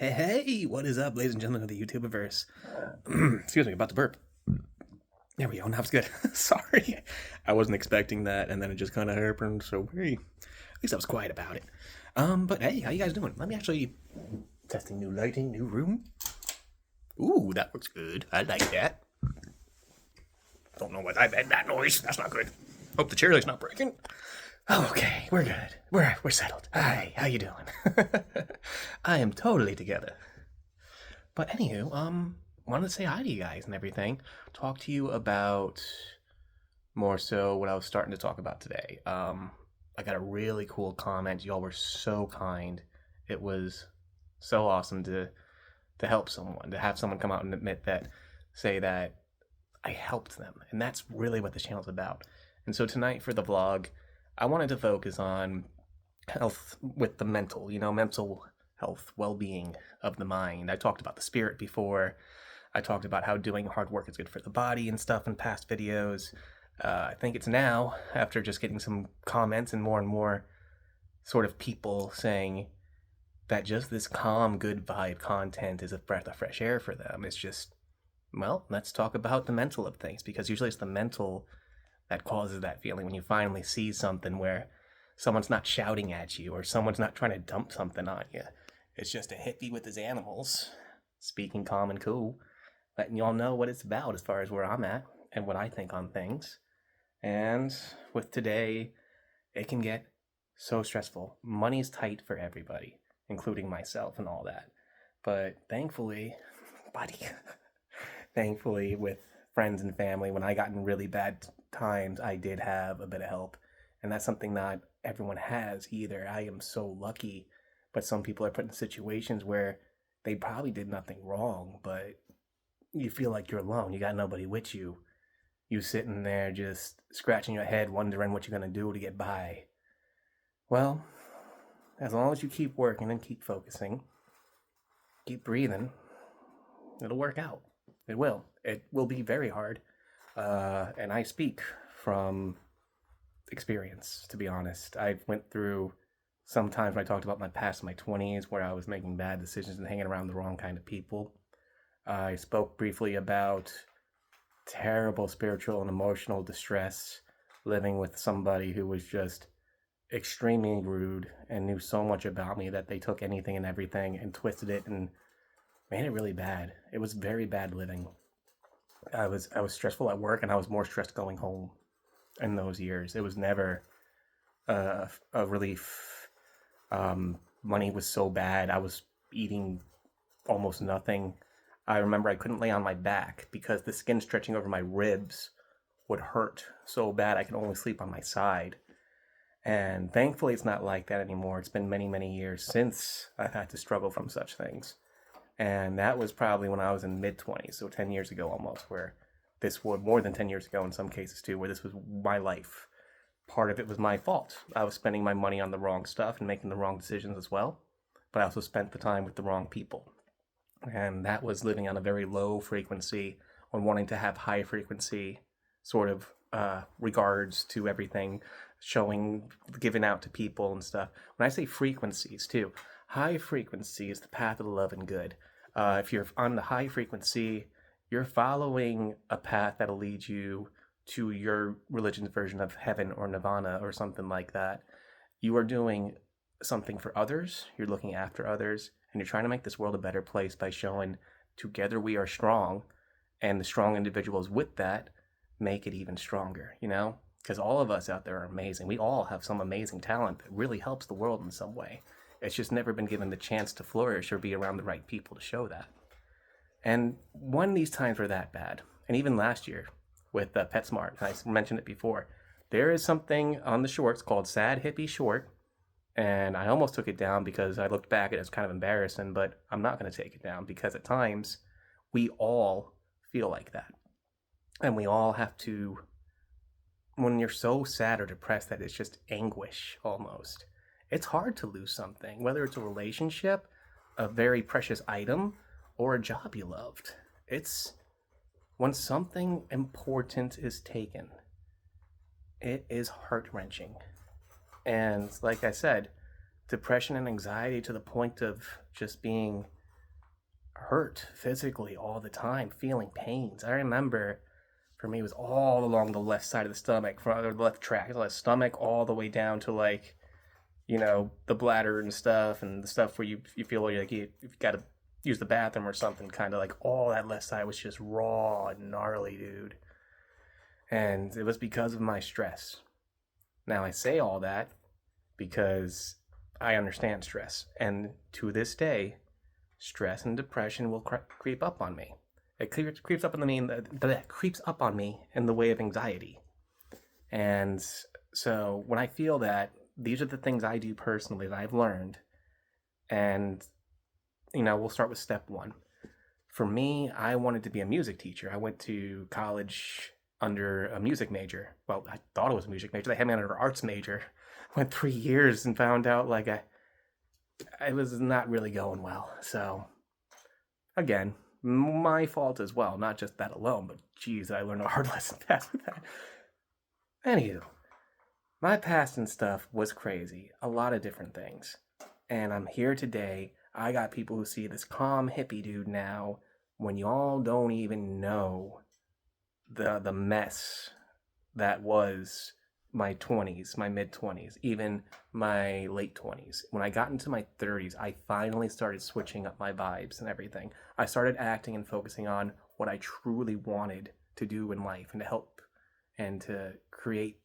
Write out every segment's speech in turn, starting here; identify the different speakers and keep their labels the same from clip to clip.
Speaker 1: Hey, what is up, ladies and gentlemen of the YouTubeverse? Excuse me, about to burp. There we go, now it's good. Sorry, I wasn't expecting that, and then it just kind of happened, so hey, at least I was quiet about it. But hey, how you guys doing? Let me actually... Testing new lighting, new room. Ooh, that looks good. I like that. Don't know what I made that noise. That's not good. Hope the chair leg's not breaking. Okay, we're good. We're settled. Hi, how you doing? I am totally together. But anywho, wanted to say hi to you guys and everything. Talk to you about more so what I was starting to talk about today. I got a really cool comment. Y'all were so kind. It was so awesome to help someone, to have someone come out and admit that, say that I helped them, and that's really what the channel's about. And so tonight for the vlog, I wanted to focus on health with the mental, mental health, well-being of the mind. I talked about the spirit before. I talked about how doing hard work is good for the body and stuff in past videos. I think it's now, after just getting some comments and more sort of people saying that just this calm, good vibe content is a breath of fresh air for them. It's just, well, let's talk about the mental of things, because usually it's the mental that causes that feeling when you finally see something where someone's not shouting at you or someone's not trying to dump something on you. It's just a hippie with his animals, speaking calm and cool, letting y'all know what it's about as far as where I'm at and what I think on things. And with today, it can get so stressful. Money's tight for everybody, including myself and all that. But thankfully, buddy, thankfully with friends and family, when I got in really bad times, I did have a bit of help. And that's something not everyone has either. I am so lucky, but some people are put in situations where they probably did nothing wrong, but you feel like you're alone. You got nobody with you. You sitting there just scratching your head, wondering what you're going to do to get by. Well, as long as you keep working and keep focusing, keep breathing, it'll work out. It will. It will be very hard. And I speak from experience, to be honest. I went through sometimes when I talked about my past, my 20s, where I was making bad decisions and hanging around the wrong kind of people. I spoke briefly about terrible spiritual and emotional distress, living with somebody who was just extremely rude and knew so much about me that they took anything and everything and twisted it and made it really bad. It was very bad living. I was stressful at work, and I was more stressed going home in those years. It was never a relief. Money was so bad. I was eating almost nothing. I remember I couldn't lay on my back because the skin stretching over my ribs would hurt so bad I could only sleep on my side. And thankfully it's not like that anymore. It's been many years since I've had to struggle from such things. And that was probably when I was in mid-20s, so 10 years ago almost, where this was more than 10 years ago in some cases too, where this was my life. Part of it was my fault. I was spending my money on the wrong stuff and making the wrong decisions as well, but I also spent the time with the wrong people. And that was living on a very low frequency, on wanting to have high frequency sort of regards to everything, giving out to people and stuff. When I say frequencies too, high frequency is the path of love and good. If you're on the high frequency, you're following a path that'll lead you to your religion's version of heaven or nirvana or something like that. You are doing something for others, you're looking after others, and you're trying to make this world a better place by showing together we are strong, and the strong individuals with that make it even stronger, Because all of us out there are amazing. We all have some amazing talent that really helps the world in some way. It's just never been given the chance to flourish or be around the right people to show that. And when these times were that bad, and even last year with PetSmart, I mentioned it before, there is something on the shorts called Sad Hippie Short, and I almost took it down because I looked back and it was kind of embarrassing, but I'm not going to take it down because at times we all feel like that. And we all have to, when you're so sad or depressed that it's just anguish almost, it's hard to lose something, whether it's a relationship, a very precious item, or a job you loved. It's when something important is taken, it is heart-wrenching. And like I said, depression and anxiety to the point of just being hurt physically all the time, feeling pains. I remember for me it was all along the left side of the stomach, from the left track, the stomach all the way down to like, the bladder and stuff, and the stuff where you feel like you've got to use the bathroom or something. Kind of like all that left side was just raw and gnarly, dude. And it was because of my stress. Now I say all that because I understand stress, and to this day, stress and depression will creep up on me. It creeps up on me. Creeps up on me in the way of anxiety. And so when I feel that, these are the things I do personally that I've learned. And we'll start with step one. For me, I wanted to be a music teacher. I went to college under a music major. Well, I thought it was a music major. They had me under an arts major. Went 3 years and found out like I was not really going well. So again, my fault as well. Not just that alone, but geez, I learned a hard lesson past that. Anywho, my past and stuff was crazy. A lot of different things. And I'm here today. I got people who see this calm hippie dude now when y'all don't even know the mess that was my 20s, my mid 20s, even my late 20s. When I got into my 30s, I finally started switching up my vibes and everything. I started acting and focusing on what I truly wanted to do in life and to help and to create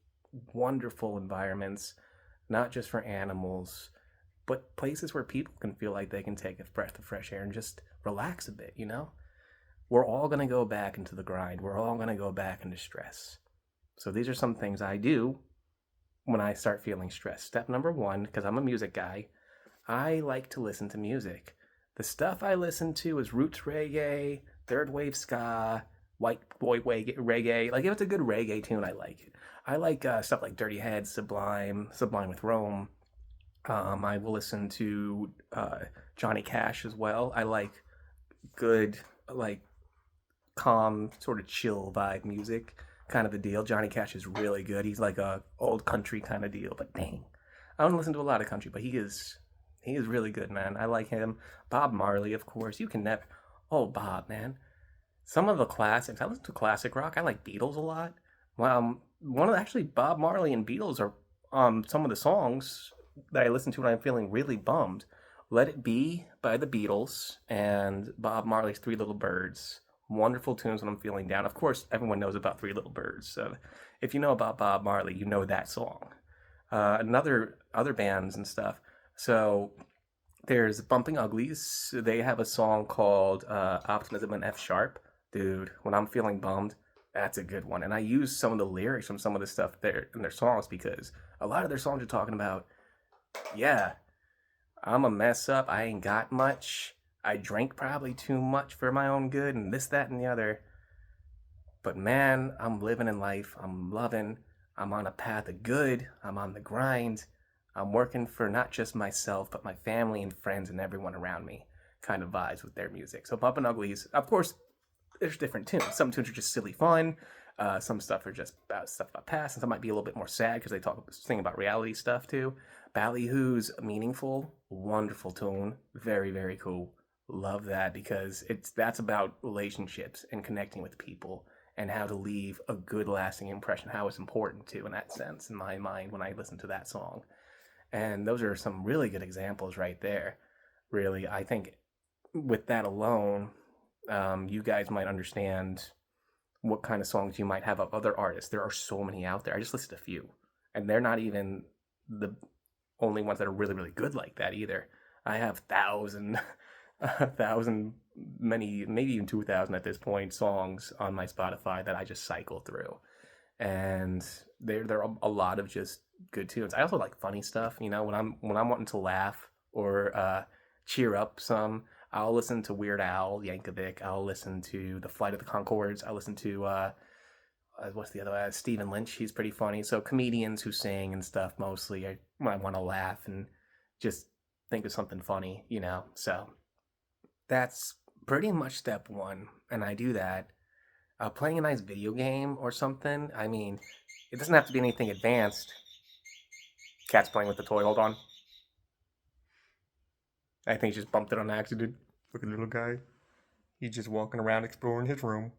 Speaker 1: wonderful environments, not just for animals, but places where people can feel like they can take a breath of fresh air and just relax a bit. We're all going to go back into the grind. We're all going to go back into stress. So these are some things I do when I start feeling stressed. Step number one, because I'm a music guy, I like to listen to music. The stuff I listen to is roots reggae, third wave ska, white boy reggae. Like if it's a good reggae tune, I like it. I like stuff like Dirty Head, Sublime with Rome. I will listen to Johnny Cash as well. I like good, like calm, sort of chill vibe music, kind of a deal. Johnny Cash is really good. He's like a old country kind of deal, but dang, I don't listen to a lot of country, but he is really good, man. I like him. Bob Marley, of course. You can never. Oh, Bob, man. Some of the classics. I listen to classic rock. I like Beatles a lot. Well, actually Bob Marley and Beatles are some of the songs that I listen to when I'm feeling really bummed. Let It Be by the Beatles and Bob Marley's Three Little Birds. Wonderful tunes when I'm feeling down. Of course, everyone knows about Three Little Birds. So if you know about Bob Marley, you know that song. Other bands and stuff. So there's Bumping Uglies. They have a song called Optimism in F Sharp. Dude, when I'm feeling bummed, that's a good one. And I use some of the lyrics from some of the stuff there in their songs because a lot of their songs are talking about, yeah, I'm a mess up. I ain't got much. I drank probably too much for my own good and this, that, and the other. But man, I'm living in life. I'm loving. I'm on a path of good. I'm on the grind. I'm working for not just myself, but my family and friends and everyone around me. Kind of vibes with their music. So Bumpin' Uglies, of course, there's different tunes. Some tunes are just silly fun. Some stuff are just about stuff about past, and some might be a little bit more sad because they sing about reality stuff too. Ballyhoo's meaningful, wonderful tune, very very cool. Love that because that's about relationships and connecting with people and how to leave a good lasting impression. How it's important to in that sense in my mind when I listen to that song. And those are some really good examples right there. Really, I think with that alone, you guys might understand what kind of songs you might have of other artists. There are so many out there. I just listed a few, and they're not even the only ones that are really, really good like that either. I have a thousand, many, maybe even 2,000 at this point songs on my Spotify that I just cycle through, and there are a lot of just good tunes. I also like funny stuff. When I'm wanting to laugh or cheer up some. I'll listen to Weird Al Yankovic. I'll listen to The Flight of the Conchords. I listen to what's the other one? Stephen Lynch. He's pretty funny. So comedians who sing and stuff mostly. I want to laugh and just think of something funny. So that's pretty much step one, and I do that. Playing a nice video game or something. I mean, it doesn't have to be anything advanced. Cat's playing with the toy. Hold on. I think he just bumped it on accident. Look at the little guy. He's just walking around exploring his room.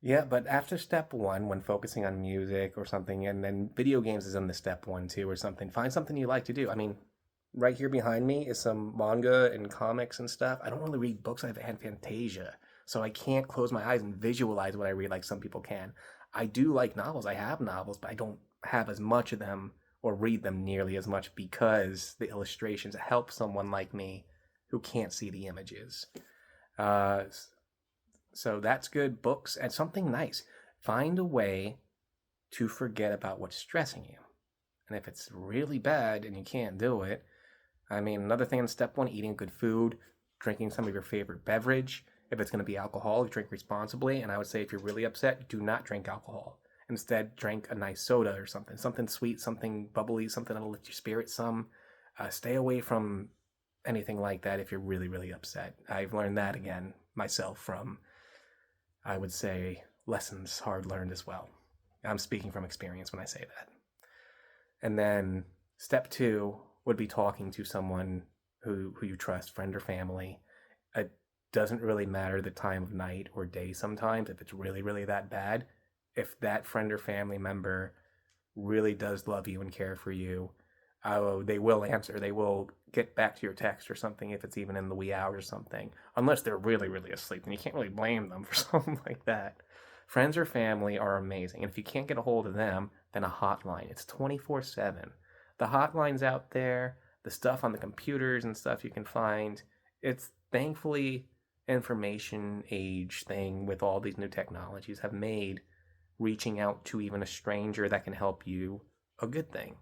Speaker 1: Yeah, but after step one, when focusing on music or something, and then video games is in the step one too, or something, find something you like to do. I mean, right here behind me is some manga and comics and stuff. I don't really read books. I have Fantasia, so I can't close my eyes and visualize what I read like some people can. I do like novels. I have novels, but I don't have as much of them or read them nearly as much because the illustrations help someone like me who can't see the images. Uh, so that's good. Books and something nice. Find a way to forget about what's stressing you. And if it's really bad and you can't do it, I mean, another thing in step one, eating good food, drinking some of your favorite beverage. If it's going to be alcohol, drink responsibly. And I would say if you're really upset, do not drink alcohol. Instead, drink a nice soda or something. Something sweet, something bubbly, something that'll lift your spirits some. Stay away from anything like that if you're really, really upset. I've learned that again myself from, I would say, lessons hard learned as well. I'm speaking from experience when I say that. And then step two would be talking to someone who you trust, friend or family. It doesn't really matter the time of night or day sometimes if it's really, really that bad. If that friend or family member really does love you and care for you, they will answer. They will get back to your text or something if it's even in the wee hours or something, unless they're really, really asleep. And you can't really blame them for something like that. Friends or family are amazing. And if you can't get a hold of them, then a hotline. It's 24/7. The hotlines out there, the stuff on the computers and stuff you can find, it's thankfully information age thing with all these new technologies have made reaching out to even a stranger that can help you a good thing.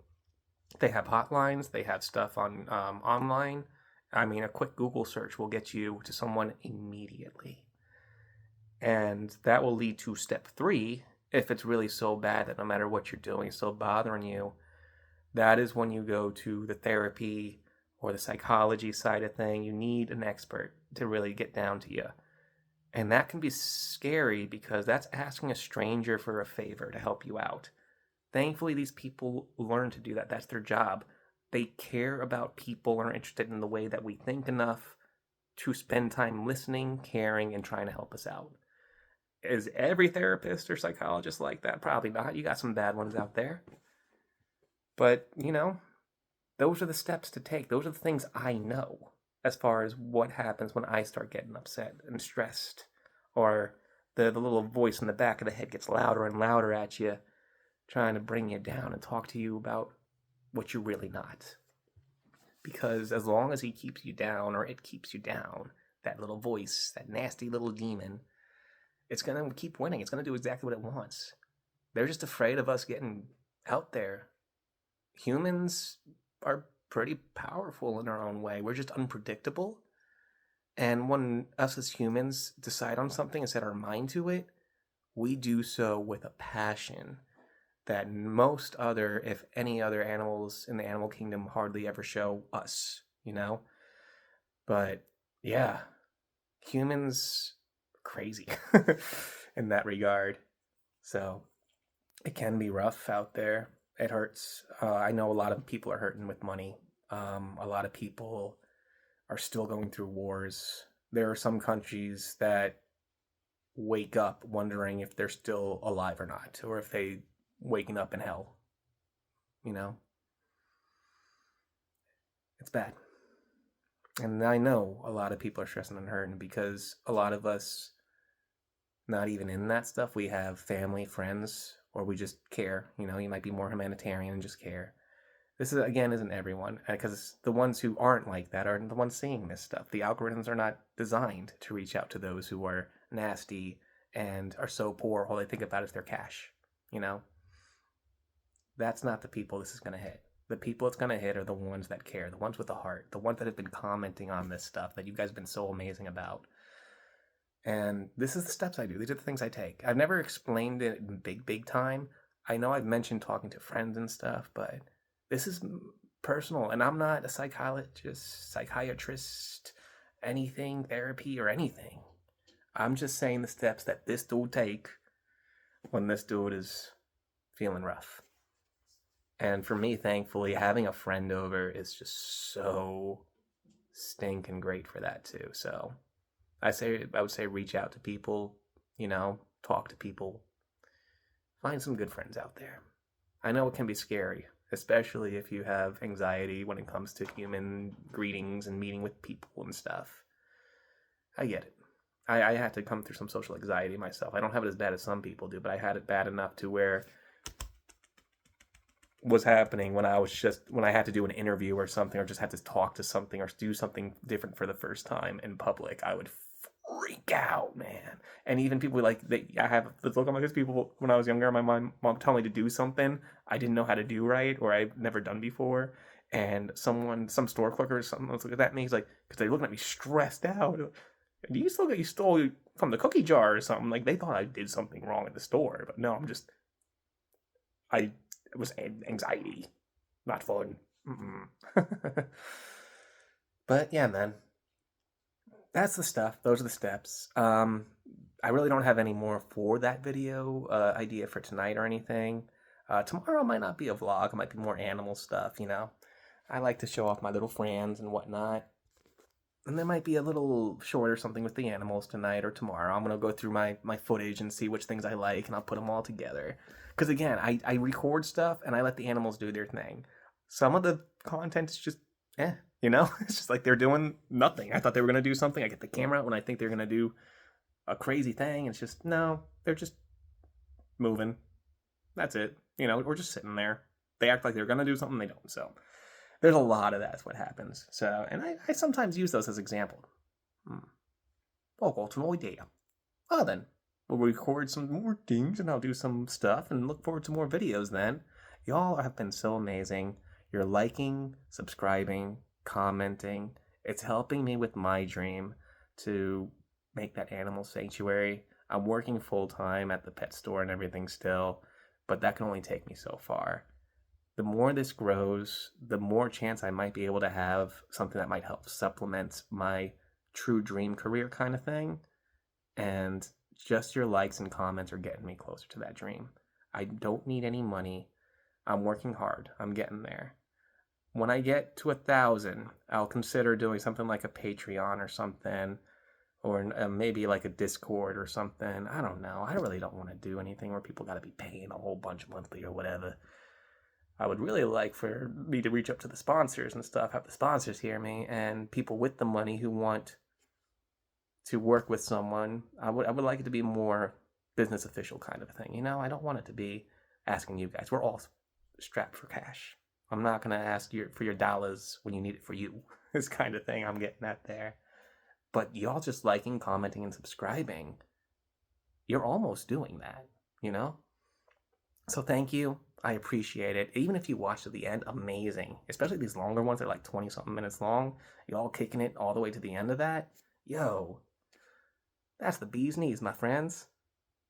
Speaker 1: They have hotlines, they have stuff on online. I mean, a quick Google search will get you to someone immediately. And that will lead to step three. If it's really so bad that no matter what you're doing is still bothering you, that is when you go to the therapy or the psychology side of thing. You need an expert to really get down to you. And that can be scary because that's asking a stranger for a favor to help you out. Thankfully, these people learn to do that. That's their job. They care about people and are interested in the way that we think enough to spend time listening, caring, and trying to help us out. Is every therapist or psychologist like that? Probably not. You got some bad ones out there. But, those are the steps to take. Those are the things I know as far as what happens when I start getting upset and stressed, or the little voice in the back of the head gets louder and louder at you, trying to bring you down and talk to you about what you're really not. Because as long as he keeps you down, or it keeps you down, that little voice, that nasty little demon, it's going to keep winning. It's going to do exactly what it wants. They're just afraid of us getting out there. Humans are pretty powerful in our own way. We're just unpredictable. And when us as humans decide on something and set our mind to it, we do so with a passion that most other, if any other animals in the animal kingdom hardly ever show us, But yeah, humans are crazy in that regard. So it can be rough out there. It hurts. I know a lot of people are hurting with money. A lot of people are still going through wars. There are some countries that wake up wondering if they're still alive or not, or if they waking up in hell. It's bad. And I know a lot of people are stressing and hurting because a lot of us, not even in that stuff, we have family, friends, or we just care. You might be more humanitarian and just care. This is, again, isn't everyone, because the ones who aren't like that are the ones seeing this stuff. The algorithms are not designed to reach out to those who are nasty and are so poor all they think about is their cash. That's not the people this is going to hit. The people it's going to hit are the ones that care, the ones with the heart, the ones that have been commenting on this stuff that you guys have been so amazing about. And this is the steps I do. These are the things I take. I've never explained it in big time. I know I've mentioned talking to friends and stuff, but this is personal. And I'm not a psychiatrist, anything, therapy, or anything. I'm just saying the steps that this dude take when this dude is feeling rough. And for me, thankfully, having a friend over is just so stinking great for that too. So I would say reach out to people, talk to people, find some good friends out there. I know it can be scary, especially if you have anxiety when it comes to human greetings and meeting with people and stuff. I get it. I had to come through some social anxiety myself. I don't have it as bad as some people do, but I had it bad enough to where was happening when I had to do an interview or something, or just had to talk to something or do something different for the first time in public, I would freak out, man. And even people I have this look on my face. People when I was younger, my mom told me to do something I didn't know how to do right or I've never done before, and some store clerk or something was looking at me. He's like, because they looking at me stressed out. Do you still get you stole from the cookie jar or something? Like they thought I did something wrong at the store, but no, I it was anxiety, not fun. But yeah, man, that's the stuff. Those are the steps. I really don't have any more for that video idea for tonight or anything. Tomorrow might not be a vlog. It might be more animal stuff. I like to show off my little friends and whatnot. And there might be a little short or something with the animals tonight or tomorrow. I'm going to go through my footage and see which things I like, and I'll put them all together. Because again, I record stuff, and I let the animals do their thing. Some of the content is just, it's just like they're doing nothing. I thought they were going to do something. I get the camera out when I think they're going to do a crazy thing. It's just, no, they're just moving. That's it. We're just sitting there. They act like they're going to do something, they don't. So there's a lot of that's what happens. So, and I sometimes use those as example. Oh, ultimately data. Well then, we'll record some more things and I'll do some stuff and look forward to more videos then. Y'all have been so amazing. You're liking, subscribing, commenting. It's helping me with my dream to make that animal sanctuary. I'm working full time at the pet store and everything still, but that can only take me so far. The more this grows, the more chance I might be able to have something that might help supplement my true dream career kind of thing. And just your likes and comments are getting me closer to that dream. I don't need any money. I'm working hard. I'm getting there. When I get to 1,000, I'll consider doing something like a Patreon or something, or maybe like a Discord or something. I don't know. I really don't want to do anything where people got to be paying a whole bunch monthly or whatever. I would really like for me to reach up to the sponsors and stuff, have the sponsors hear me, and people with the money who want to work with someone. I would like it to be more business official kind of a thing. I don't want it to be asking you guys. We're all strapped for cash. I'm not going to ask for your dollars when you need it for you. This kind of thing I'm getting at there. But y'all just liking, commenting, and subscribing, you're almost doing that, So thank you. I appreciate it. Even if you watch to the end, amazing. Especially these longer ones that are like 20-something minutes long. Y'all kicking it all the way to the end of that. Yo, that's the bee's knees, my friends.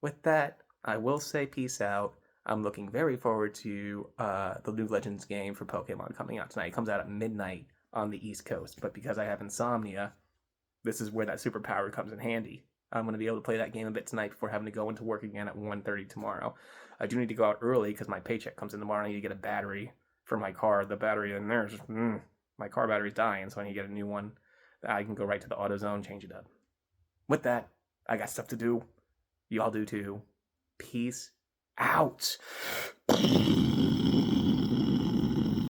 Speaker 1: With that, I will say peace out. I'm looking very forward to the new Legends game for Pokemon coming out tonight. It comes out at midnight on the East Coast. But because I have insomnia, this is where that superpower comes in handy. I'm going to be able to play that game a bit tonight before having to go into work again at 1:30 tomorrow. I do need to go out early because my paycheck comes in tomorrow. I need to get a battery for my car. The battery in there is just, my car battery's dying, so I need to get a new one. I can go right to the AutoZone, change it up. With that, I got stuff to do. Y'all do too. Peace out.